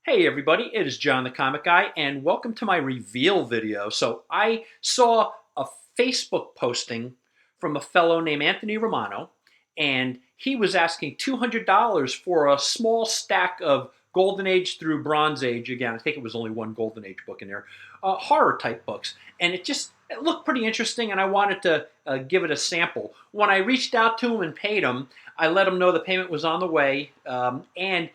Hey everybody, it is John the Comic Guy, and welcome to my reveal video. So I saw a Facebook posting from a fellow named Anthony Romano, and he was asking $200 for a small stack of Golden Age through Bronze Age. Again, I think it was only one Golden Age book in there, horror type books, and it looked pretty interesting, and I wanted to give it a sample. When I reached out to him and paid him, I let him know the payment was on the way, and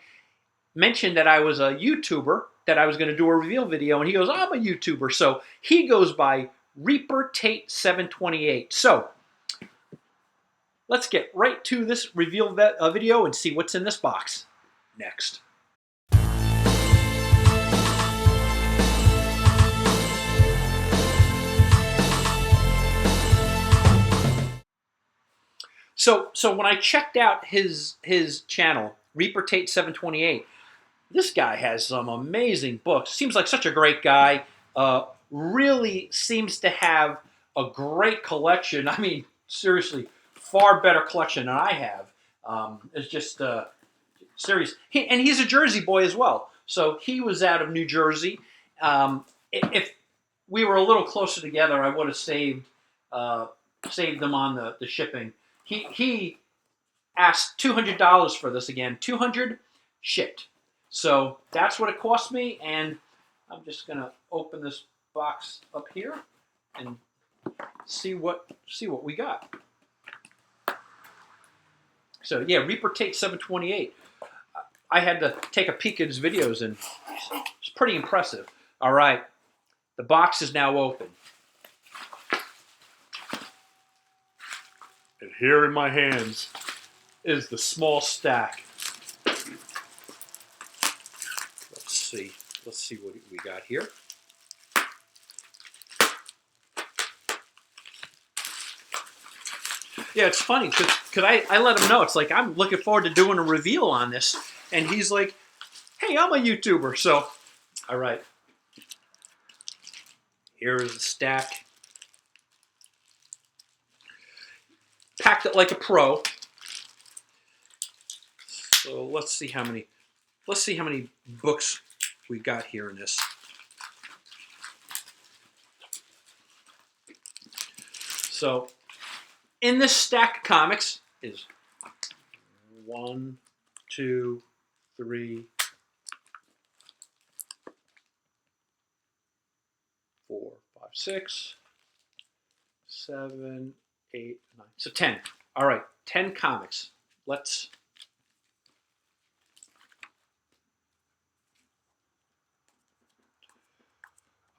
mentioned that I was a YouTuber, that I was going to do a reveal video, and he goes, I'm a YouTuber. So he goes by Reaper Tate 728. So let's get right to this reveal video and see what's in this box next. So when I checked out his channel, Reaper Tate 728, this guy has some amazing books. Seems like such a great guy. Really seems to have a great collection. I mean, seriously, far better collection than I have. It's just serious. And he's a Jersey boy as well. So he was out of New Jersey. If we were a little closer together, I would have saved them on the shipping. He asked $200 for this again. 200 shipped. So that's what it cost me, and I'm just gonna open this box up here and see what we got. So yeah, Reaper Tate 728. I had to take a peek at his videos, and it's pretty impressive. All right, the box is now open. And here in my hands is the small stack. Let's see what we got here. Yeah, it's funny because I let him know. It's like, I'm looking forward to doing a reveal on this. And he's like, hey, I'm a YouTuber. So, all right. Here is the stack. Packed it like a pro. So let's see how many books we got here in this. So in this stack of comics is 1, 2, 3, 4, 5, 6, 7, 8, 9. So 10. All right, 10 comics. Let's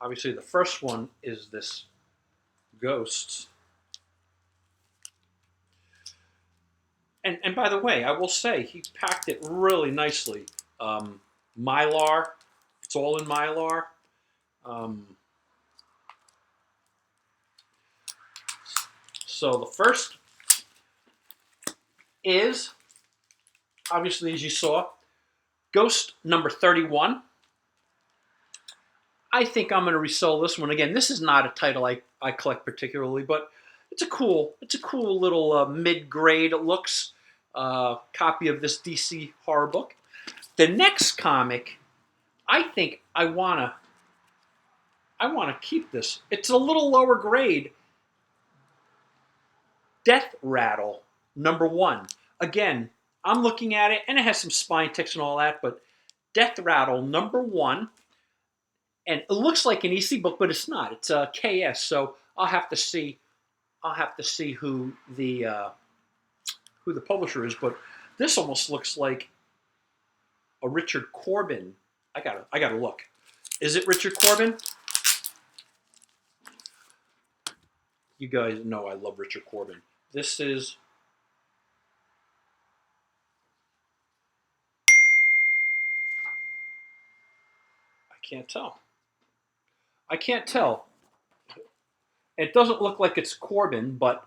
obviously the first one is this Ghosts. And by the way, I will say he packed it really nicely. Mylar, it's all in Mylar. So the first is, obviously, as you saw, Ghost number 31. I think I'm going to resell this one. Again, this is not a title I collect particularly, but it's a cool little mid-grade looks copy of this DC horror book. The next comic, I think I wanna keep this. It's a little lower grade. Death Rattle number 1. Again, I'm looking at it, and it has some spine ticks and all that, but Death Rattle number 1. And it looks like an EC book, but it's not. It's a KS. So I'll have to see who the publisher is. But this almost looks like a Richard Corbin. I gotta look. Is it Richard Corbin? You guys know I love Richard Corbin. This is. I can't tell. It doesn't look like it's Corbin, but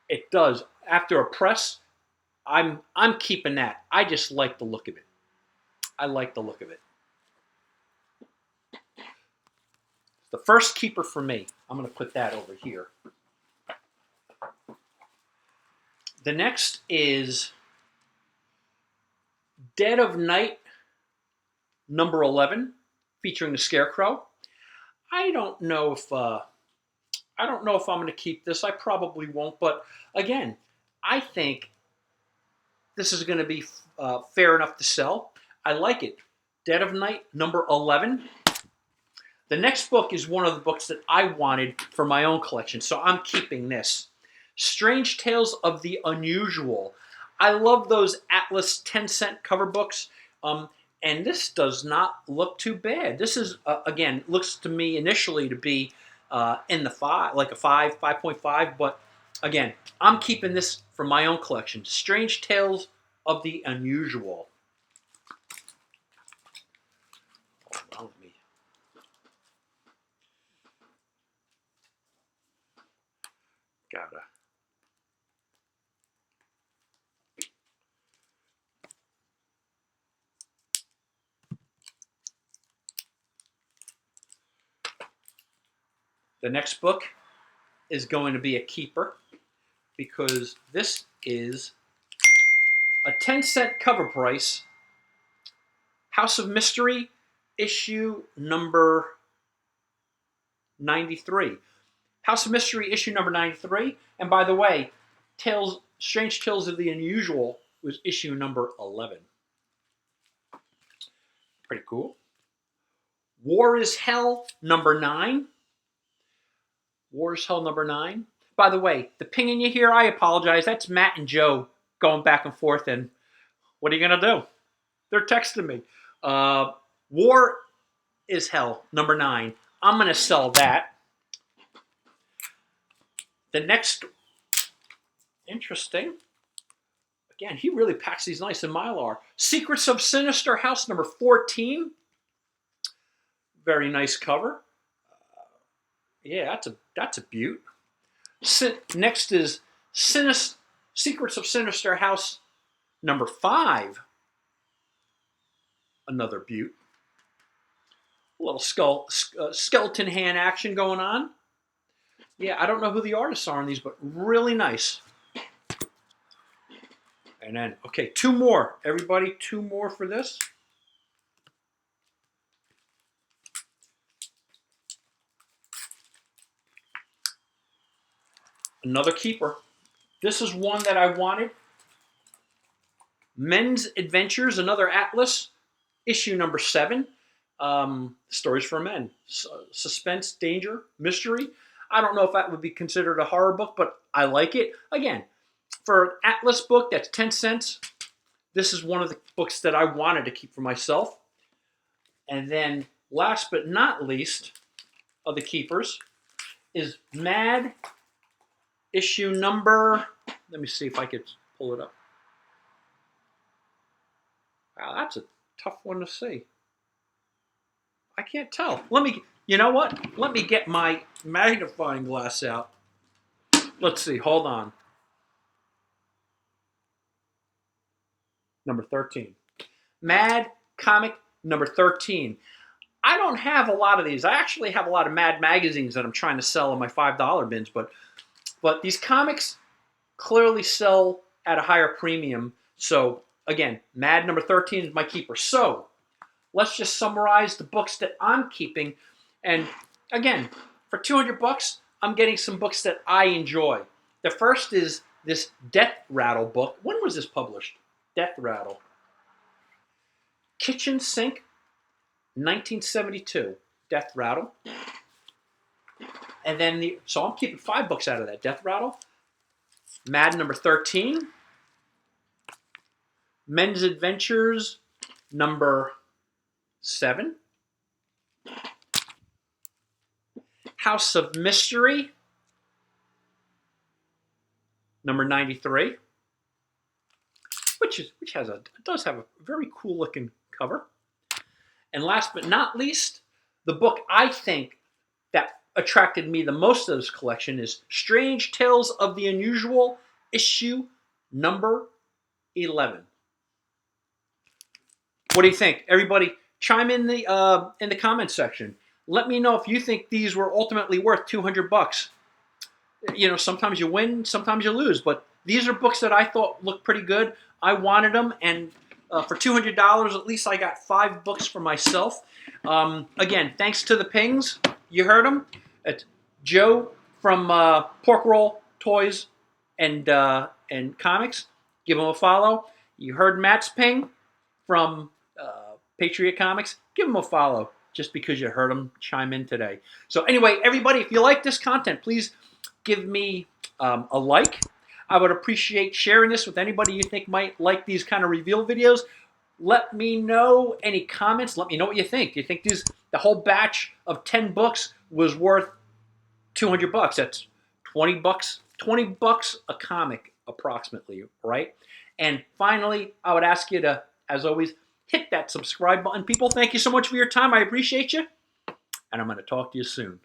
it does. After a press, I'm keeping that. I just like the look of it. I like the look of it. The first keeper for me. I'm going to put that over here. The next is Dead of Night number 11, featuring the Scarecrow. I don't know if I'm going to keep this. I probably won't. But again, I think this is going to be fair enough to sell. I like it. Dead of Night, number 11. The next book is one of the books that I wanted for my own collection, so I'm keeping this. Strange Tales of the Unusual. I love those Atlas 10-cent cover books, and this does not look too bad. This is, again, looks to me initially to be in the 5, like a 5.5, but again, I'm keeping this for my own collection. Strange Tales of the Unusual. Hold on, let me. Gotta. The next book is going to be a keeper because this is a 10-cent cover price. House of Mystery, issue number 93. House of Mystery, issue number 93. And by the way, Strange Tales of the Unusual was issue number 11. Pretty cool. War is Hell, number 9. War is Hell, number 9. By the way, the pinging you hear, I apologize. That's Matt and Joe going back and forth, and what are you going to do? They're texting me. War is Hell, number 9. I'm going to sell that. The next, interesting. Again, he really packs these nice in Mylar. Secrets of Sinister House, number 14. Very nice cover. Yeah, that's a beaut. Next is Secrets of Sinister House, number 5. Another beaut. A little skeleton hand action going on. Yeah, I don't know who the artists are on these, but really nice. And then, okay, 2 more. Everybody, 2 more for this. Another keeper. This is one that I wanted. Men's Adventures, another Atlas, issue number 7. Stories for men. Suspense, danger, mystery. I don't know if that would be considered a horror book, but I like it. Again, for an Atlas book that's 10 cents, this is one of the books that I wanted to keep for myself. And then last but not least of the keepers is Mad, issue number, let me see if I could pull it up. Wow, that's a tough one to see. I can't tell. You know what? Let me get my magnifying glass out. Let's see, hold on. Number 13. Mad comic number 13. I don't have a lot of these. I actually have a lot of Mad magazines that I'm trying to sell in my $5 bins, but these comics clearly sell at a higher premium. So again, Mad number 13 is my keeper. So let's just summarize the books that I'm keeping. And again, for $200, I'm getting some books that I enjoy. The first is this Death Rattle book. When was this published? Death Rattle. Kitchen Sink, 1972. Death Rattle. And then so I'm keeping 5 books out of that. Death Rattle. Mad number 13. Men's Adventures number 7. House of Mystery number 93. Which does have a very cool looking cover. And last but not least, the book I think that attracted me the most of this collection is Strange Tales of the Unusual, issue number 11. What do you think? Everybody, chime in the comment section. Let me know if you think these were ultimately worth $200. You know, sometimes you win, sometimes you lose, but these are books that I thought looked pretty good. I wanted them, and for $200. At least I got 5 books for myself. Again, thanks to the pings. You heard him. It's Joe from Pork Roll Toys and Comics. Give him a follow. You heard Matt's ping from Patriot Comics. Give him a follow just because you heard him chime in today. So anyway, everybody, if you like this content, please give me a like. I would appreciate sharing this with anybody you think might like these kind of reveal videos. Let me know any comments. Let me know what you think. Do you think the whole batch of 10 books was worth $200? That's 20 bucks, 20 bucks a comic approximately, right? And finally, I would ask you to, as always, hit that subscribe button. People, thank you so much for your time. I appreciate you. And I'm going to talk to you soon.